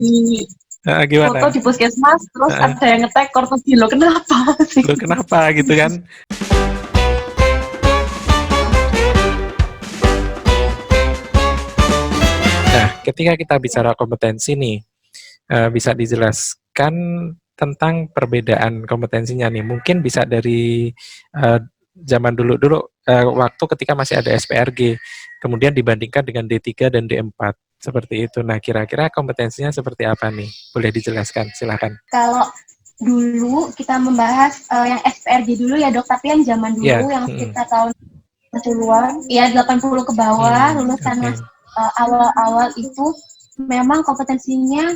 di foto Gimana? di puskesmas, terus ada yang nge-tag Kortogilo. Kenapa sih? Lo kenapa gitu kan? Nah, ketika kita bicara kompetensi nih, bisa dijelaskan tentang perbedaan kompetensinya nih. Mungkin bisa dari eh, zaman dulu waktu ketika masih ada SPRG, kemudian dibandingkan dengan D3 dan D4 seperti itu. Nah, kira-kira kompetensinya seperti apa nih? Boleh dijelaskan, silakan. Kalau dulu kita membahas yang SPRG dulu ya dok, tapi yang zaman dulu yang sekitar tahun 80-an, ya 80 ke bawah, lulusan awal-awal itu memang kompetensinya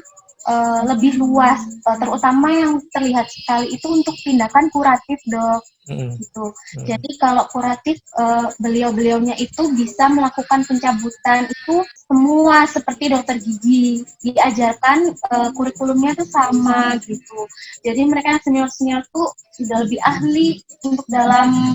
lebih luas, terutama yang terlihat sekali itu untuk tindakan kuratif dok. Gitu. Jadi kalau kuratif beliau-beliaunya itu bisa melakukan pencabutan itu semua seperti dokter gigi, diajarkan kurikulumnya tuh sama gitu. Jadi mereka senior-senior tuh sudah lebih ahli untuk dalam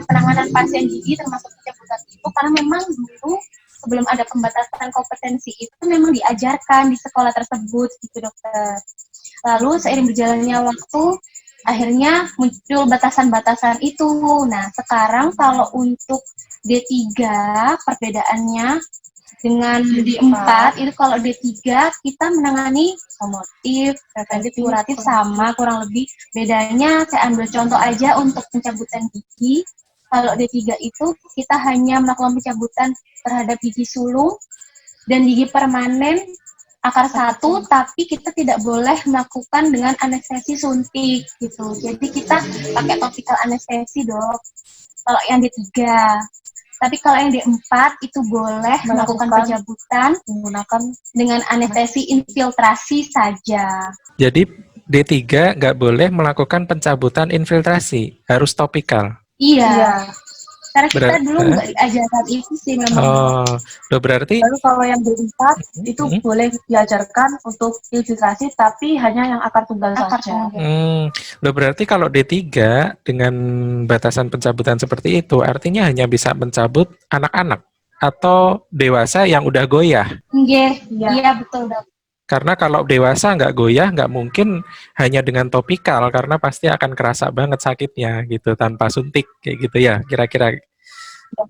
penanganan pasien gigi termasuk pencabutan itu, karena memang dulu sebelum ada pembatasan kompetensi itu memang diajarkan di sekolah tersebut gitu dokter. Lalu seiring berjalannya waktu akhirnya muncul batasan-batasan itu. Nah, sekarang kalau untuk D3 perbedaannya dengan D4 itu, kalau D3 kita menangani promotif, preventif, kuratif sama kurang lebih. Bedanya saya ambil contoh aja untuk pencabutan gigi. Kalau D3 itu kita hanya melakukan pencabutan terhadap gigi sulung dan gigi permanen akar satu, tapi kita tidak boleh melakukan dengan anestesi suntik gitu. Jadi kita pakai topical anestesi dok. Kalau yang D3, tapi kalau yang D4 itu boleh melakukan pencabutan menggunakan dengan anestesi infiltrasi saja. Jadi D3 nggak boleh melakukan pencabutan infiltrasi, harus topikal. Iya. Karena kita dulu nggak diajarkan itu sih memang. Berarti. Lalu kalau yang D4 itu boleh diajarkan untuk infiltrasi, tapi hanya yang akar tunggal saja. Berarti kalau D3 dengan batasan pencabutan seperti itu, artinya hanya bisa mencabut anak-anak atau dewasa yang udah goyah. Iya betul dok. Karena kalau dewasa nggak goyah, nggak mungkin hanya dengan topikal, karena pasti akan kerasa banget sakitnya gitu, tanpa suntik, kayak gitu ya, kira-kira.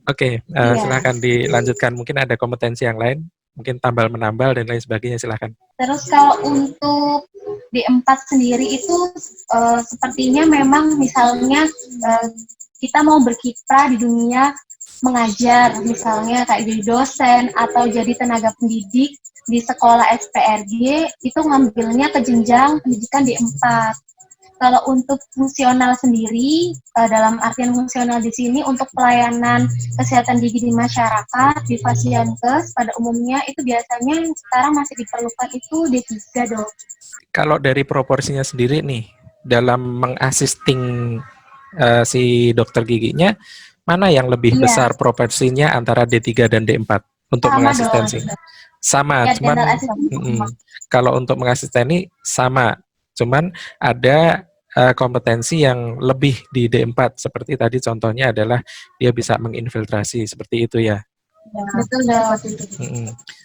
Oke, silakan dilanjutkan. Mungkin ada kompetensi yang lain, mungkin tambal-menambal dan lain sebagainya, silakan. Terus kalau untuk D4 sendiri itu sepertinya memang misalnya kita mau berkiprah di dunia mengajar, misalnya kayak jadi dosen atau jadi tenaga pendidik di sekolah SPRG, itu ngambilnya ke jenjang pendidikan D4. Kalau untuk fungsional sendiri, dalam artian fungsional di sini untuk pelayanan kesehatan gigi di masyarakat, di Fasiankes pada umumnya itu biasanya sekarang masih diperlukan itu D3 dok. Kalau dari proporsinya sendiri nih, dalam mengasisting si dokter giginya, mana yang lebih besar proporsinya antara D3 dan D4 untuk mengasistensi? Sama, ya, cuman kalau untuk mengasisteni sama, cuman ada kompetensi yang lebih di D4, seperti tadi contohnya adalah dia bisa menginfiltrasi, seperti itu ya. Betul.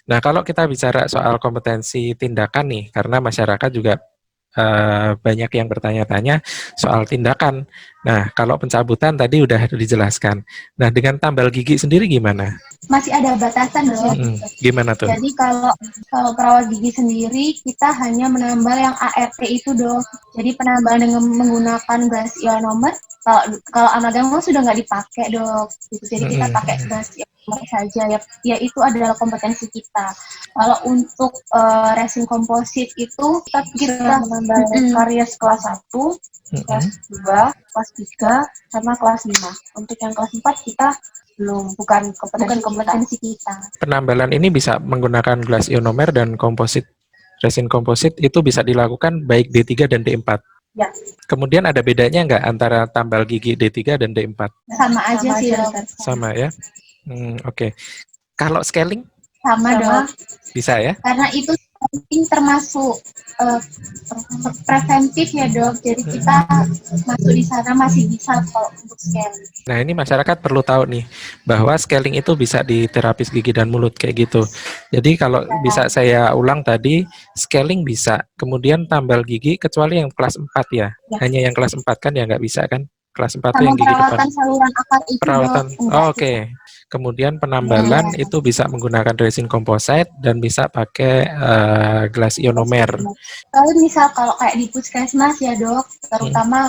Nah, kalau kita bicara soal kompetensi tindakan nih, karena masyarakat juga banyak yang bertanya-tanya soal tindakan. Nah, kalau pencabutan tadi udah dijelaskan. Nah, dengan tambal gigi sendiri gimana? Masih ada batasan dong. Gimana tuh? Jadi kalau perawat gigi sendiri kita hanya menambal yang ART itu dong. Jadi penambalan dengan menggunakan gas ionomer. Kalau amalgam sudah nggak dipakai dok. Jadi kita pakai gas ionomer saja ya itu adalah kompetensi kita. Kalau untuk resin komposit itu kita menambah karies kelas 1, kelas 2, kelas 3, sama kelas 5. Untuk yang kelas 4 kita belum, bukan kompetensi kita. Penambalan ini bisa menggunakan glass ionomer dan komposit, resin komposit itu bisa dilakukan baik D3 dan D4. Ya. Kemudian ada bedanya nggak antara tambal gigi D3 dan D4? Sama aja sih. Sama ya. Oke. Kalau scaling? Sama dong. Bisa ya? Karena itu mungkin termasuk preventif ya dok. Jadi kita masuk di sana masih bisa kalau untuk scaling. Nah, ini masyarakat perlu tahu nih bahwa scaling itu bisa di terapis gigi dan mulut kayak gitu. Jadi kalau bisa saya ulang tadi, scaling bisa, kemudian tambal gigi kecuali yang kelas 4 ya. Hanya yang kelas 4 kan ya nggak bisa kan? Kelas 4 itu Sama yang gigi depan. perawatan saluran akar itu Perawatan. dok, enggak Oke. Kemudian penambalan itu bisa menggunakan resin composite dan bisa pakai gelas ionomer. Kalau misal kalau kayak di puskesmas ya dok, terutama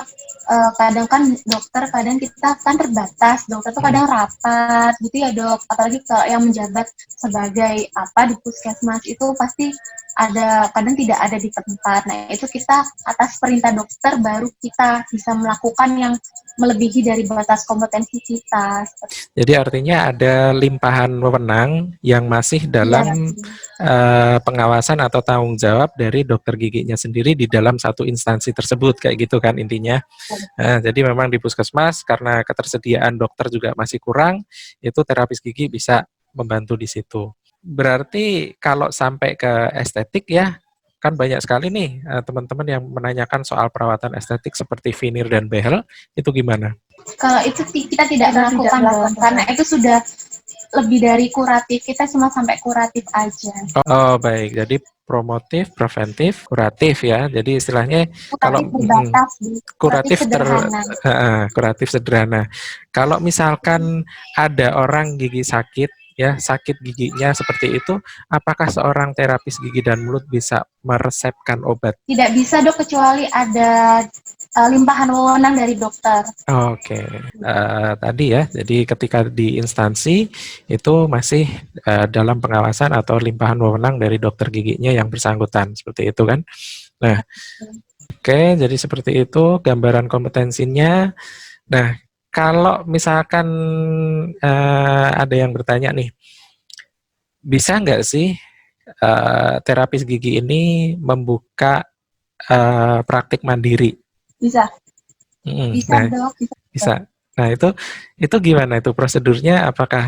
kadang kan dokter kadang kita kan terbatas, dokter tuh kadang rapat gitu ya dok, apalagi kalau yang menjabat sebagai apa di puskesmas itu pasti ada kadang tidak ada di tempat. Nah itu kita atas perintah dokter baru kita bisa melakukan yang melebihi dari batas kompetensi kita. Jadi artinya ada limpahan wewenang yang masih dalam pengawasan atau tanggung jawab dari dokter giginya sendiri di dalam satu instansi tersebut, kayak gitu kan intinya. Jadi memang di puskesmas karena ketersediaan dokter juga masih kurang, itu terapis gigi bisa membantu di situ. Berarti kalau sampai ke estetik ya, kan banyak sekali nih teman-teman yang menanyakan soal perawatan estetik seperti veneer dan behel, itu gimana? Kalau itu kita tidak melakukan dong, karena itu sudah lebih dari kuratif, kita cuma sampai kuratif aja. Oh baik, jadi promotif, preventif, kuratif ya. Jadi istilahnya Kuratif kalau berbatas, kuratif sederhana. kuratif sederhana. Kalau misalkan ada orang gigi sakit ya, sakit giginya seperti itu, apakah seorang terapis gigi dan mulut bisa meresepkan obat? Tidak bisa dok, kecuali ada limpahan wewenang dari dokter. Oke, tadi ya, jadi ketika di instansi itu masih dalam pengawasan atau limpahan wewenang dari dokter giginya yang bersangkutan, seperti itu kan. Nah, oke, jadi seperti itu gambaran kompetensinya. Nah, kalau misalkan ada yang bertanya nih, bisa nggak sih terapis gigi ini membuka praktik mandiri? Bisa. Bisa Nah, dok. bisa. Nah, itu gimana itu prosedurnya? Apakah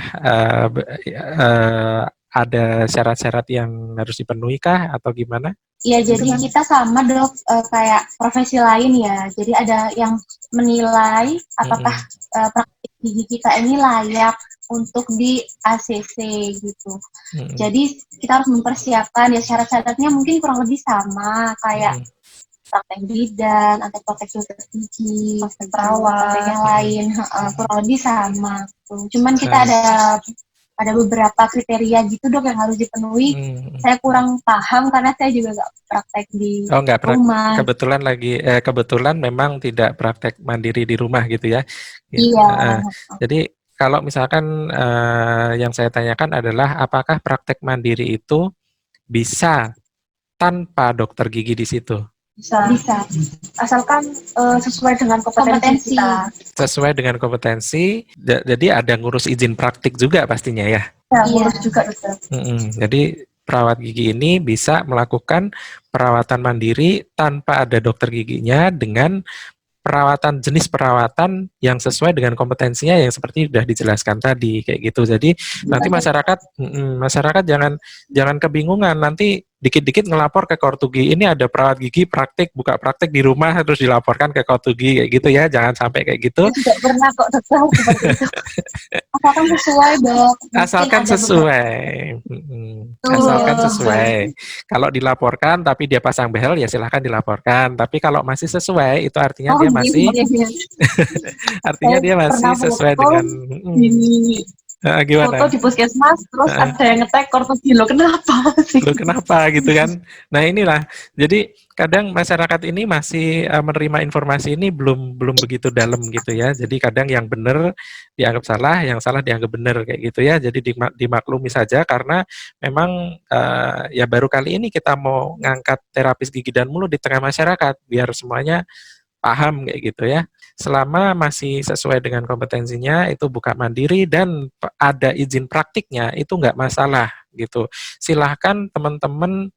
ada syarat-syarat yang harus dipenuhi kah atau gimana? Iya, jadi kita sama dok kayak profesi lain ya. Jadi ada yang menilai apakah praktik gigi kita ini layak untuk di ACC gitu. Jadi kita harus mempersiapkan ya, syarat-syaratnya mungkin kurang lebih sama kayak praktek bidan atau praktek dokter gigi, praktek perawat, yang lain kurang lebih sama. Cuman kita ada beberapa kriteria gitu dok yang harus dipenuhi. Saya kurang paham karena saya juga nggak praktek di rumah. Kebetulan memang tidak praktek mandiri di rumah gitu ya. Iya. Jadi kalau misalkan yang saya tanyakan adalah apakah praktek mandiri itu bisa tanpa dokter gigi di situ? Bisa. Asalkan sesuai dengan kompetensi kita. Sesuai dengan kompetensi, jadi ada ngurus izin praktik juga pastinya ya? Ya, ngurus juga betul. Jadi perawat gigi ini bisa melakukan perawatan mandiri tanpa ada dokter giginya dengan jenis perawatan yang sesuai dengan kompetensinya yang seperti sudah dijelaskan tadi kayak gitu. Jadi nanti masyarakat jangan kebingungan, nanti dikit-dikit ngelapor ke Kortugi, ini ada perawat gigi buka praktik di rumah terus dilaporkan ke Kortugi kayak gitu ya, jangan sampai kayak gitu. Saya tidak pernah kok dokter seperti itu. Asalkan sesuai dok. Asalkan sesuai. Asalkan sesuai. Kalau dilaporkan tapi dia pasang behel ya silahkan dilaporkan. Tapi kalau masih sesuai itu artinya dia masih artinya dia masih sesuai dengan gimana? Foto di puskesmas terus ada yang nge-tag Kortugi, lo kenapa sih? Lo kenapa gitu kan? Nah inilah. Jadi kadang masyarakat ini masih menerima informasi ini belum begitu dalam gitu ya. Jadi kadang yang benar dianggap salah, yang salah dianggap benar kayak gitu ya. Jadi dimaklumi saja karena memang ya baru kali ini kita mau ngangkat terapis gigi dan mulut di tengah masyarakat biar semuanya paham kayak gitu ya. Selama masih sesuai dengan kompetensinya, itu buka mandiri dan ada izin praktiknya, itu nggak masalah gitu. Silahkan teman-teman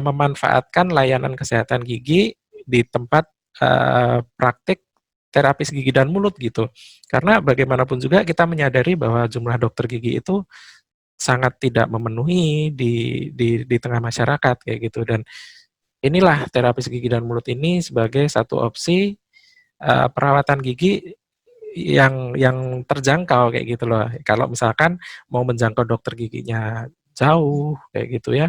memanfaatkan layanan kesehatan gigi di tempat praktik terapis gigi dan mulut gitu. Karena bagaimanapun juga kita menyadari bahwa jumlah dokter gigi itu sangat tidak memenuhi di tengah masyarakat kayak gitu. Dan inilah terapis gigi dan mulut ini sebagai satu opsi perawatan gigi yang terjangkau kayak gitu loh. Kalau misalkan mau menjangkau dokter giginya jauh kayak gitu ya.